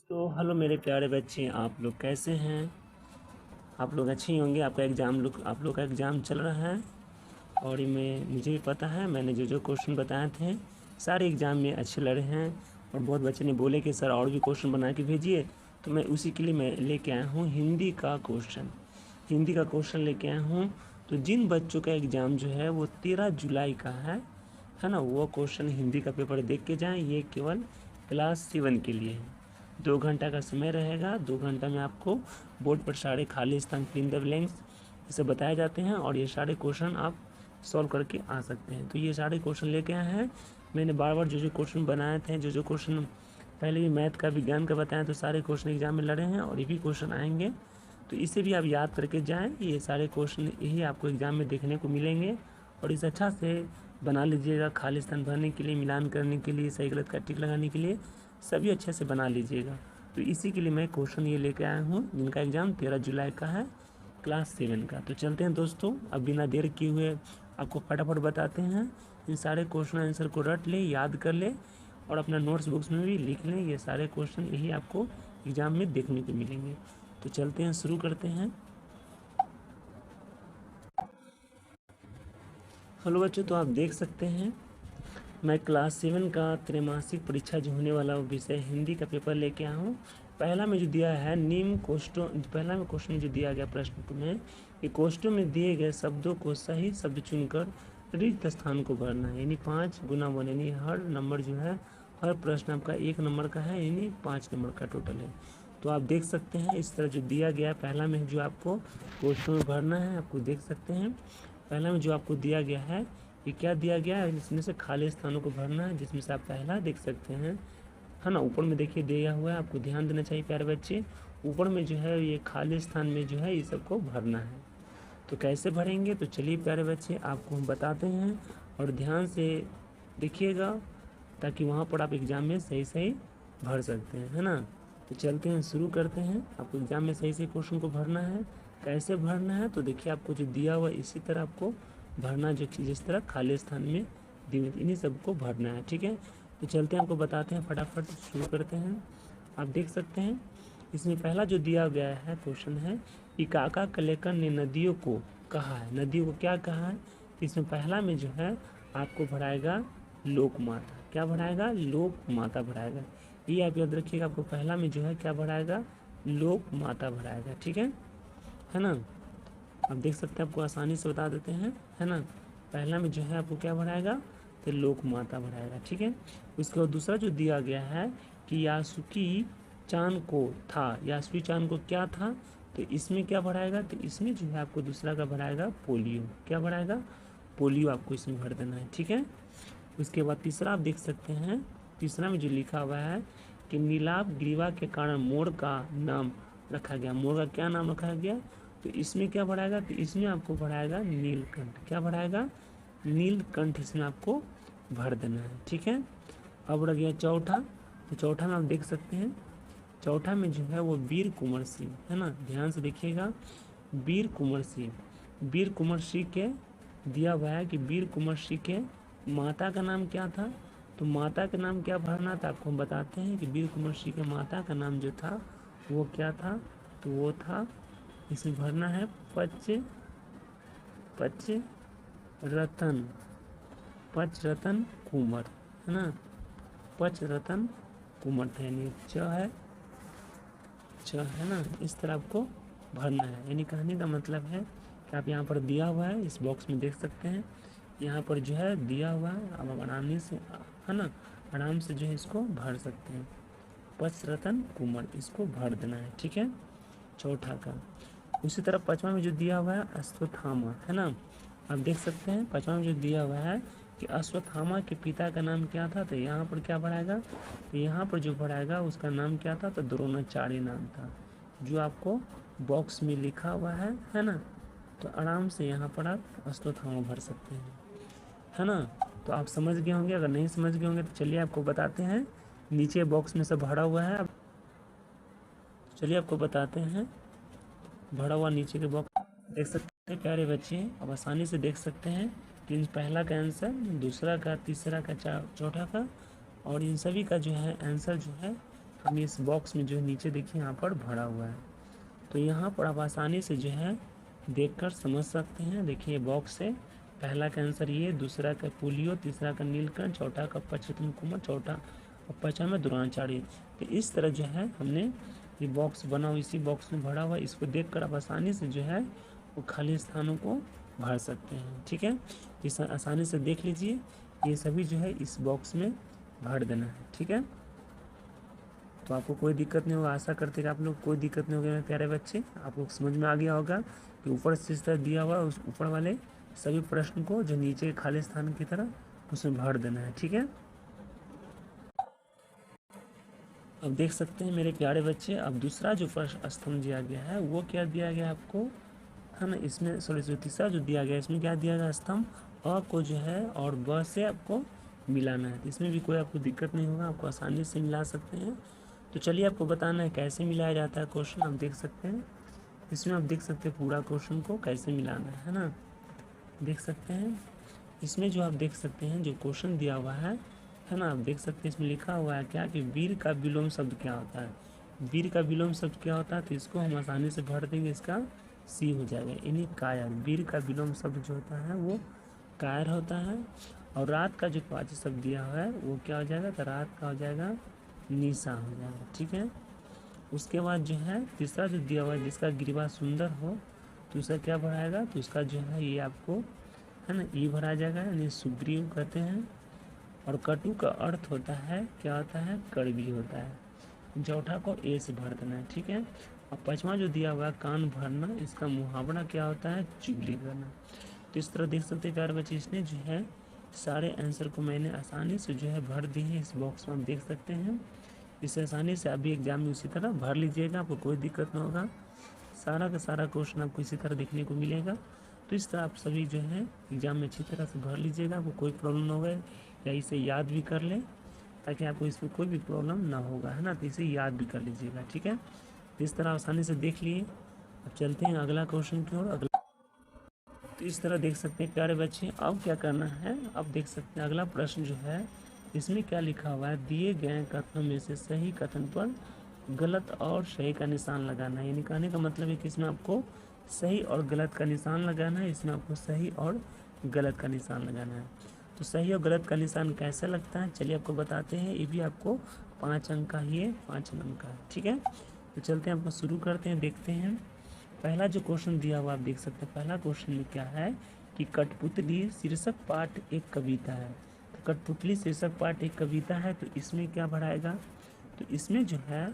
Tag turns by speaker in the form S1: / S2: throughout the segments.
S1: तो हेलो मेरे प्यारे बच्चे, आप लोग कैसे हैं? आप लोग अच्छे ही होंगे। आप लोग का एग्ज़ाम चल रहा है और मुझे भी पता है, मैंने जो क्वेश्चन बताए थे सारे एग्ज़ाम में अच्छे लड़े हैं। और बहुत बच्चे ने बोले कि सर और भी क्वेश्चन बना के भेजिए, तो मैं उसी के लिए लेके आया हूँ हिंदी का क्वेश्चन लेके आया हूँ। तो जिन बच्चों का एग्ज़ाम जो है वो 13 जुलाई का है ना, वो क्वेश्चन हिंदी का पेपर देख के जाएं। ये केवल क्लास 7 के लिए है। 2 घंटा का समय रहेगा। 2 घंटा में आपको बोर्ड पर सारे खाली स्थान, फिल इन द ब्लैंक्स, ये सब बताए जाते हैं और ये सारे क्वेश्चन आप सॉल्व करके आ सकते हैं। तो ये सारे क्वेश्चन लेके आए हैं। मैंने बार बार जो क्वेश्चन बनाए थे, जो क्वेश्चन पहले भी मैथ का, विज्ञान का बताया, तो सारे क्वेश्चन एग्जाम में लड़े हैं और ये भी क्वेश्चन आएंगे। तो इसे भी आप याद करके जाएं। ये सारे क्वेश्चन यही आपको एग्ज़ाम में देखने को मिलेंगे और इसे अच्छा से बना लीजिएगा। खाली स्थान भरने के लिए, मिलान करने के लिए, सही गलत का टिक लगाने के लिए सभी अच्छे से बना लीजिएगा। तो इसी के लिए मैं क्वेश्चन ये लेके आया हूँ, जिनका एग्ज़ाम 13 जुलाई का है, क्लास 7 का। तो चलते हैं दोस्तों, अब बिना देर किए हुए आपको फटाफट बताते हैं। इन सारे क्वेश्चन आंसर को रट ले, याद कर ले और अपना नोट्स बुक्स में भी लिख लें। ये सारे क्वेश्चन यही आपको एग्ज़ाम में देखने को मिलेंगे। तो चलते हैं, शुरू करते हैं। हेलो बच्चों, तो आप देख सकते हैं मैं क्लास 7 का त्रैमासिक परीक्षा जो होने वाला विषय हिंदी का पेपर लेके आया हूँ। पहला में जो दिया है पहला में क्वेश्चन जो दिया गया प्रश्न में, ये क्वेश्चन में दिए गए शब्दों को सही शब्द चुनकर रिक्त स्थान को भरना है। यानी 5 गुना 1, यानी हर नंबर जो है, हर प्रश्न आपका 1 नंबर का है, यानी 5 नंबर का टोटल है। तो आप देख सकते हैं इस तरह जो दिया गया पहला में जो आपको क्वेश्चन में भरना है, आपको देख सकते हैं पहला में जो आपको दिया गया है, ये क्या दिया गया है, इसमें से खाली स्थानों को भरना है, जिसमें से आप पहला देख सकते हैं, है ना। ऊपर में देखिए दिया हुआ है, आपको ध्यान देना चाहिए प्यारे बच्चे। ऊपर में जो है ये खाली स्थान में जो है ये सबको भरना है। तो कैसे भरेंगे, तो चलिए प्यारे बच्चे आपको हम बताते हैं और ध्यान से देखिएगा, ताकि वहाँ पर आप एग्ज़ाम में सही सही भर सकते हैं, है ना। तो चलते हैं, शुरू करते हैं। आपको एग्ज़ाम में सही सही क्वेश्चन को भरना है। कैसे भरना है, तो देखिए आपको जो दिया हुआ इसी तरह आपको भरना, जो जिस तरह खाली स्थान में दिए इन्हीं सबको भरना है, ठीक है। तो चलते हैं, आपको बताते हैं, फटाफट शुरू करते हैं। आप देख सकते हैं इसमें पहला जो दिया गया है क्वेश्चन है कि काका कलेकर ने नदियों को कहा है। नदियों को क्या कहा है, तो इसमें पहला में जो है आपको भराएगा लोक माता। क्या भराएगा, लोक माता भराएगा। ये आप याद रखिएगा, आपको पहला में जो है क्या भराएगा, लोक माता भराएगा, ठीक है ना। आप देख सकते हैं, आपको आसानी से बता देते हैं, है ना। पहला में जो है आपको क्या भराएगा, तो लोक माता भराएगा, ठीक है। उसके बाद दूसरा जो दिया गया है कि यासुकी चांद को था, यासुकी चांद को क्या था, तो इसमें क्या भराएगा, तो इसमें जो है आपको दूसरा का भराएगा पोलियो। क्या भराएगा, पोलियो आपको इसमें भर देना है, ठीक है। उसके बाद तीसरा आप देख सकते हैं, तीसरा में जो लिखा हुआ है कि नीलाभ ग्रीवा के कारण मोर का नाम रखा गया। मोर का क्या नाम रखा गया, तो इसमें क्या भराएगा, तो इसमें आपको भराएगा नीलकंठ। क्या भराएगा, नीलकंठ इसमें आपको भर देना है, ठीक है। अब रह गया चौथा। तो चौथा में आप देख सकते हैं, चौथा में जो है वो वीर कुंवर सिंह, है ना। ध्यान से देखिएगा, वीर कुंवर सिंह, वीर कुंवर सिंह के दिया हुआ है कि वीर कुंवर सिंह के माता का नाम क्या था। तो माता का नाम क्या भरना था, आपको हम बताते हैं कि वीर कुंवर सिंह के माता का नाम जो था वो क्या था, तो वो था, इसमें भरना है पच रतन कुंवर, है ना। पच रतन कुंवर था, यानी च है ना। इस तरह आपको भरना है। यानी कहने का मतलब है कि आप यहाँ पर दिया हुआ है, इस बॉक्स में देख सकते हैं, यहाँ पर जो है दिया हुआ है, आप आराम से, है ना, आराम से जो है इसको भर सकते हैं। पच रतन कुंवर, इसको भर देना है, ठीक है, चौथा का। उसी तरह पाँचवा में जो दिया हुआ है अश्वत्थामा, है ना। आप देख सकते हैं पाँचवा में जो दिया हुआ है कि अश्वत्थामा के पिता का नाम क्या था, तो यहाँ पर क्या भराएगा, तो यहाँ पर जो भराएगा उसका नाम क्या था, तो द्रोणाचार्य नाम था, जो आपको बॉक्स में लिखा हुआ है ना। तो आराम से यहाँ पर आप अश्वत्थामा भर सकते हैं, है ना। तो आप समझ गए होंगे, अगर नहीं समझ गए होंगे तो चलिए आपको बताते हैं, नीचे बॉक्स में सब भरा हुआ है। चलिए आपको बताते हैं, भरा हुआ नीचे के बॉक्स देख सकते हैं प्यारे बच्चे, अब आसानी से देख सकते हैं कि पहला का आंसर, दूसरा का, तीसरा का, चौथा का, और इन सभी का जो है आंसर जो है हमने इस बॉक्स में जो है नीचे देखिए यहाँ पर भरा हुआ है। तो यहाँ पर आप आसानी से जो है देखकर समझ सकते हैं। देखिए बॉक्स है, पहला का आंसर ये, दूसरा का पोलियो, तीसरा का नीलकंठ, चौथा का पचतन कुमार, चौथा और पाँचवा में द्रोणाचार्य। तो इस तरह जो है हमने ये बॉक्स बना हुआ, इसी बॉक्स में भरा हुआ है। इसको देखकर आप आसानी से जो है वो खाली स्थानों को भर सकते हैं। ठीक है, इस आसानी से देख लीजिए, ये सभी जो है इस बॉक्स में भर देना है। ठीक है, तो आपको कोई दिक्कत नहीं होगा। आशा करते हैं कि आप लोग कोई दिक्कत नहीं होगी मेरे प्यारे बच्चे। आपको समझ में आ गया होगा कि ऊपर से इस तरह दिया हुआ उस ऊपर वाले सभी प्रश्न को जो नीचे खाली स्थान की तरह उसमें भर देना है। ठीक है, अब देख सकते हैं मेरे प्यारे बच्चे, अब दूसरा जो प्रश्न स्तंभ दिया गया है वो क्या दिया गया आपको, है ना। इसमें सॉरी जो तीसरा जो दिया गया इसमें क्या दिया गया, स्तंभ अ को जो है और ब से आपको मिलाना है। तो इसमें भी कोई आपको दिक्कत नहीं होगा, आपको आसानी से मिला सकते हैं। तो चलिए आपको बताना है कैसे मिलाया जाता है क्वेश्चन। आप देख सकते हैं इसमें, आप देख सकते हैं पूरा क्वेश्चन को कैसे मिलाना है ना। देख सकते हैं इसमें जो आप देख सकते हैं जो क्वेश्चन दिया हुआ है ना। आप देख सकते हैं इसमें लिखा हुआ है क्या कि वीर का विलोम शब्द क्या होता है। वीर का विलोम शब्द क्या होता है, तो इसको हम आसानी से भर देंगे, इसका सी हो जाएगा, यानी कायर। वीर का विलोम शब्द जो होता है वो कायर होता है। और रात का जो वाच्य शब्द दिया हुआ है वो क्या हो जाएगा, तो रात का हो जाएगा निशा हो जाएगा। ठीक है, उसके बाद जो है तीसरा जो दिया हुआ है जिसका गिरवा सुंदर हो, तो उसका क्या भराएगा, तो उसका जो है ये आपको है ना ई भरा जाएगा, यानी सुग्रीव कहते हैं। और कटु का अर्थ होता है क्या होता है, कड़वी होता है। चौथा को ए से भर देना है। ठीक है, और पांचवा जो दिया हुआ है कान भरना, इसका मुहावरा क्या होता है, चुगली करना। तो इस तरह देख सकते हैं प्यारे बच्चे, इसने जो है सारे आंसर को मैंने आसानी से जो है भर दिए हैं इस बॉक्स में, आप देख सकते हैं। इसे आसानी से अभी एग्जाम में उसी तरह भर लीजिएगा, आपको कोई दिक्कत ना होगा। सारा का सारा क्वेश्चन आपको इसी तरह देखने को मिलेगा। तो इस तरह आप सभी जो है एग्जाम में अच्छी तरह से भर लीजिएगा, आपको कोई प्रॉब्लम ना होगा। या इसे याद भी कर लें ताकि आपको इसमें कोई भी प्रॉब्लम ना होगा, है ना। तो इसे याद भी कर लीजिएगा। ठीक है, तो इस तरह आसानी से देख लिए। अब चलते हैं अगला क्वेश्चन की ओर। अगला तो इस तरह देख सकते हैं प्यारे बच्चे, अब क्या करना है, अब देख सकते हैं अगला प्रश्न जो है इसमें क्या लिखा हुआ है, दिए गए कथनों में से सही कथन पर गलत और सही का निशान लगाना है। यानी कहने का मतलब है कि इसमें आपको सही और गलत का निशान लगाना है। इसमें आपको सही और गलत का निशान लगाना है। तो सही और गलत का निशान कैसे लगता है, चलिए आपको बताते हैं। ये भी आपको 5 अंक का ही है, 5 अंक का है। ठीक है, तो चलते हैं, आपको शुरू करते हैं, देखते हैं। पहला जो क्वेश्चन दिया हुआ आप देख सकते हैं, पहला क्वेश्चन में क्या है कि कठपुतली शीर्षक पाठ एक कविता है। तो कठपुतली शीर्षक पाठ एक कविता है, तो इसमें क्या भराएगा, तो इसमें जो है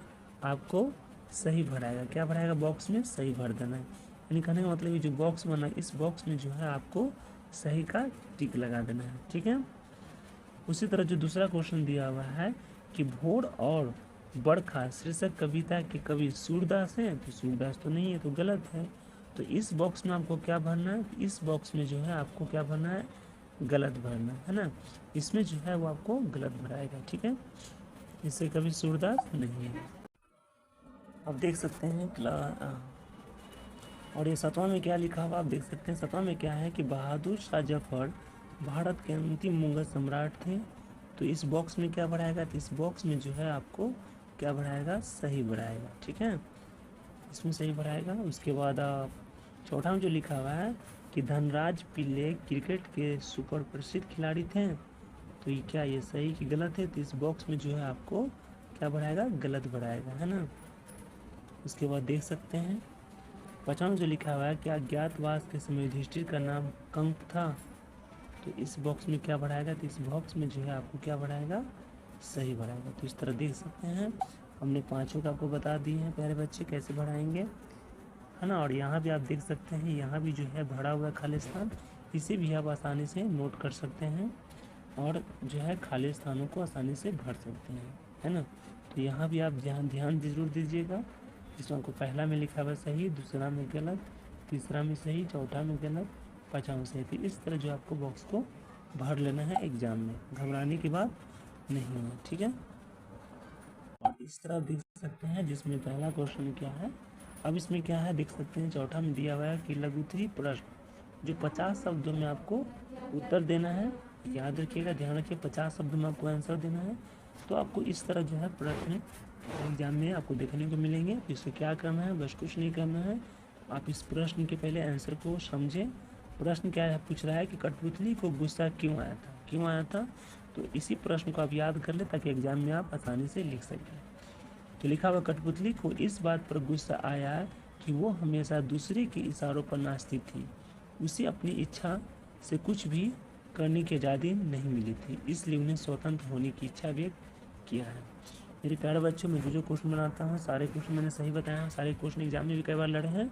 S1: आपको सही भराएगा। क्या भराएगा, बॉक्स में सही भर देना है। यानी कहने का मतलब ये जो बॉक्स बना इस बॉक्स में जो है आपको सही का टिक लगा देना है। ठीक है, उसी तरह जो दूसरा क्वेश्चन दिया हुआ है कि भोर और बरखा शीर्षक कविता के कवि सूरदास हैं, तो सूरदास तो नहीं है, तो गलत है। तो इस बॉक्स में आपको क्या भरना है, इस बॉक्स में जो है आपको क्या भरना है, गलत भरना है ना। इसमें जो है वो आपको गलत भराएगा। ठीक है, इससे कवि सूरदास नहीं है। अब देख सकते हैं और ये 7वां में क्या लिखा हुआ आप देख सकते हैं। 7वां में क्या है कि बहादुर शाह जफर भारत के अंतिम मुगल सम्राट थे। तो इस बॉक्स में क्या भराएगा, तो इस बॉक्स में जो है आपको क्या भराएगा, सही भराएगा। ठीक है, इसमें सही भराएगा। उसके बाद चौथा में जो लिखा हुआ है कि धनराज पिल्ले क्रिकेट के सुपर प्रसिद्ध खिलाड़ी थे, तो ये क्या ये सही कि गलत है, तो इस बॉक्स में जो है आपको क्या भराएगा, गलत भराएगा, है ना। उसके बाद देख सकते हैं 5वां में जो लिखा हुआ है कि अज्ञातवास के समय युधिष्ठिर का नाम कंप था, तो इस बॉक्स में क्या भराएगा, तो इस बॉक्स में जो है आपको क्या भराएगा, सही भराएगा। तो इस तरह देख सकते हैं हमने 5 का आपको बता दिए हैं प्यारे बच्चे कैसे भराएंगे, है ना। और यहाँ भी आप देख सकते हैं, यहाँ भी जो है भरा हुआ खाली स्थान, इसे भी आप आसानी से नोट कर सकते हैं और जो है खाली स्थानों को आसानी से भर सकते हैं, है ना। तो यहाँ भी आप ध्यान जरूर दीजिएगा। इसमें आपको पहला में लिखा हुआ सही, दूसरा में गलत, तीसरा में सही, चौथा में गलत, 5वां में सही। तो इस तरह जो आपको बॉक्स को भर लेना है एग्जाम में, घबराने की बात नहीं है। ठीक है, और इस तरह देख सकते हैं जिसमें पहला क्वेश्चन क्या है। अब इसमें क्या है देख सकते हैं, चौथा में दिया हुआ है कि लघुत्तरी प्रश्न जो 50 शब्दों में आपको उत्तर देना है। याद रखिएगा, ध्यान रखिए, 50 शब्दों में आपको आंसर देना है। तो आपको इस तरह जो है प्रश्न एग्जाम में आपको देखने को मिलेंगे। तो इसको क्या करना है, बस कुछ नहीं करना है, आप इस प्रश्न के पहले आंसर को समझें। प्रश्न क्या है, पूछ रहा है कि कठपुतली को गुस्सा क्यों आया था। तो इसी प्रश्न को आप याद कर ले ताकि एग्जाम में आप आसानी से लिख सकें। तो लिखा हुआ, कठपुतली को इस बात पर गुस्सा आया कि वो हमेशा दूसरे के इशारों पर नाचती थी। उसे अपनी इच्छा से कुछ भी करने की आज़ादी नहीं मिली थी, इसलिए उन्हें स्वतंत्र होने की इच्छा व्यक्त किया है। मेरे प्यारे बच्चों, मैं जो क्वेश्चन बनाता हूँ सारे क्वेश्चन मैंने सही बताया हूँ, सारे क्वेश्चन एग्जाम में भी कई बार लड़े हैं।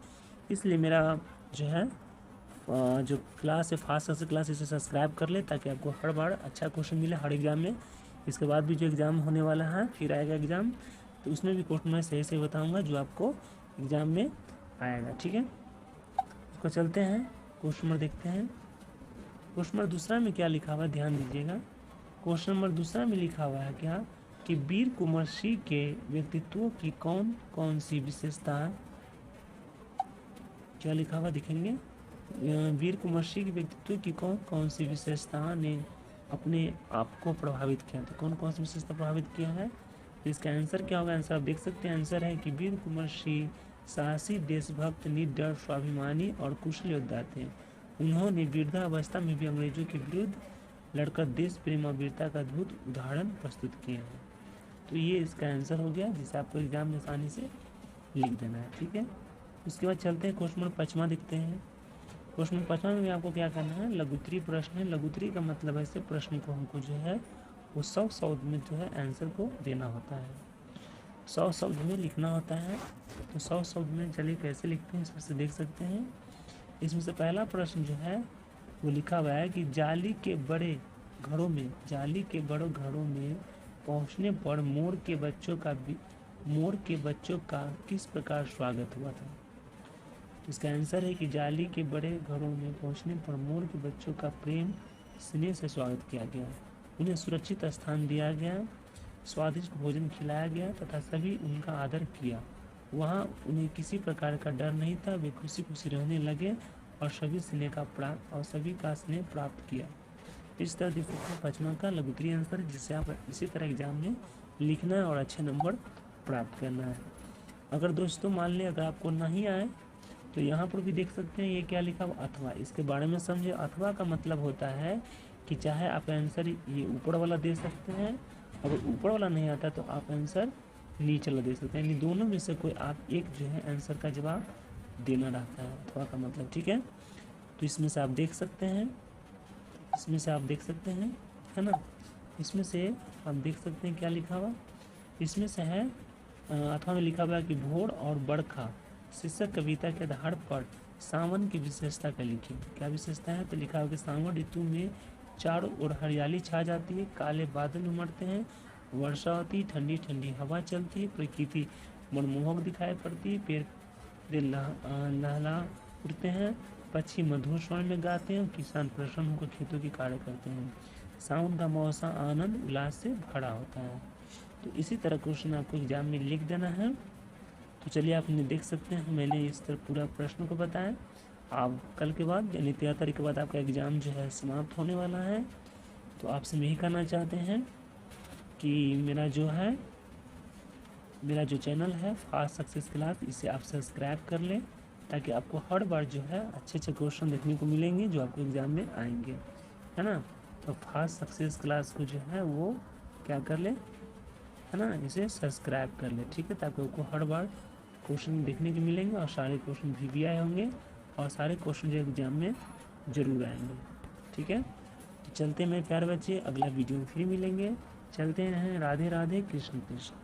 S1: इसलिए मेरा जो है जो क्लास है फास्ट सक्सेस क्लास, इसे सब्सक्राइब कर ले ताकि आपको हर बार अच्छा क्वेश्चन मिले हर एग्जाम में। इसके बाद भी जो एग्ज़ाम होने वाला है, फिर आएगा एग्ज़ाम, तो उसमें भी क्वेश्चन मैं सही से बताऊँगा जो आपको एग्ज़ाम में आएगा। ठीक है, इसको चलते हैं, क्वेश्चन नंबर देखते हैं। क्वेश्चन नंबर दूसरा में क्या लिखा हुआ है, ध्यान दीजिएगा। क्वेश्चन नंबर दूसरा में लिखा हुआ है क्या कि वीर कुंवर सिंह के व्यक्तित्व की कौन कौन सी विशेषता, क्या लिखा हुआ देखेंगे, वीर कुंवर सिंह के व्यक्तित्व की कौन कौन सी विशेषता ने अपने आप को प्रभावित किया। तो कौन कौन सी विशेषता प्रभावित किया है, तो इसका आंसर क्या होगा, आंसर आप देख सकते हैं। आंसर है कि वीर कुंवर सिंह साहसी, देशभक्त, निडर, स्वाभिमानी और कुशल योद्धा थे। उन्होंने वृद्धावस्था में भी अंग्रेजों के विरुद्ध लड़कर देश प्रेम और वीरता का अद्भुत उदाहरण प्रस्तुत किए हैं। तो ये इसका आंसर हो गया, जिसे आपको एग्जाम में आसानी से लिख देना है। ठीक है, उसके बाद चलते हैं क्वेश्चन नंबर 5वां देखते हैं। क्वेश्चन नंबर 5वां में आपको क्या करना है, लघुत्तरीय प्रश्न है। लघुत्तरीय का मतलब ऐसे प्रश्न को हमको जो है वो 100 शब्द में जो है आंसर को देना होता है, 100 शब्द में लिखना होता है। तो 100 शब्द में चलिए कैसे लिखते हैं, सबसे देख सकते हैं। इसमें से पहला प्रश्न जो है वो लिखा हुआ है कि जाली के बड़े घरों में पहुंचने पर मोर के बच्चों का किस प्रकार स्वागत हुआ था। इसका आंसर है कि जाली के बड़े घरों में पहुंचने पर मोर के बच्चों का प्रेम स्नेह से स्वागत किया गया, उन्हें सुरक्षित स्थान दिया गया, स्वादिष्ट भोजन खिलाया गया तथा सभी उनका आदर किया। वहाँ उन्हें किसी प्रकार का डर नहीं था, वे खुशी खुशी रहने लगे और सभी का स्नेह प्राप्त किया। इस तरह देखो 5वां का लघुत्तरीय आंसर है, जिससे आप इसी तरह एग्जाम में लिखना है और अच्छे नंबर प्राप्त करना है। अगर दोस्तों मान लें अगर आपको नहीं आए तो यहाँ पर भी देख सकते हैं, ये क्या लिखा हुआ, अथवा, इसके बारे में समझे। अथवा का मतलब होता है कि चाहे आप आंसर ये ऊपर वाला दे सकते हैं, अगर ऊपर वाला नहीं आता तो आप आंसर नीचे वाला दे सकते हैं, यानी दोनों में से कोई आप एक जो है आंसर का जवाब देना रहता है अथवा का मतलब। ठीक है, तो इसमें से आप देख सकते हैं, है ना। इसमें से आप देख सकते हैं क्या लिखा हुआ, इसमें से है अथवा में लिखा हुआ है कि भोर और बरखा शीर्षक कविता के आधार पर सावन की विशेषता का लिखिए। क्या विशेषता है, तो लिखा हुआ कि सावन ऋतु में चारों ओर हरियाली छा जाती है, काले बादल उमड़ते हैं, वर्षा होती है, ठंडी ठंडी हवा चलती है, प्रकृति मनमोहक दिखाई पड़ती है, पेड़ लहला उठते हैं, पक्षी मधुर स्वर में गाते हैं और किसान प्रसन्न होकर खेतों की कार्य करते हैं। सावन का मौसम आनंद उल्लास से भरा होता है। तो इसी तरह क्वेश्चन आपको एग्जाम में लिख देना है। तो चलिए आपने देख सकते हैं मैंने इस तरह पूरा प्रश्न को बताया। आप कल के बाद यानी 13 तारीख के बाद आपका एग्ज़ाम जो है समाप्त होने वाला है। तो आपसे यही कहना चाहते हैं कि मेरा जो चैनल है फास्ट सक्सेस क्लास, इसे आप सब्सक्राइब कर लें ताकि आपको हर बार जो है अच्छे अच्छे क्वेश्चन देखने को मिलेंगे जो आपको एग्ज़ाम में आएंगे, है ना। तो फास्ट सक्सेस क्लास को जो है वो क्या कर ले, है ना, इसे सब्सक्राइब कर ले। ठीक है, ताकि आपको हर बार क्वेश्चन देखने को मिलेंगे और सारे क्वेश्चन भी आए होंगे और सारे क्वेश्चन जो एग्जाम में ज़रूर आएंगे। ठीक है, तो चलते हैं मेरे प्यारे बच्चे, अगला वीडियो में फिर मिलेंगे। चलते हैं, राधे राधे, कृष्ण कृष्ण।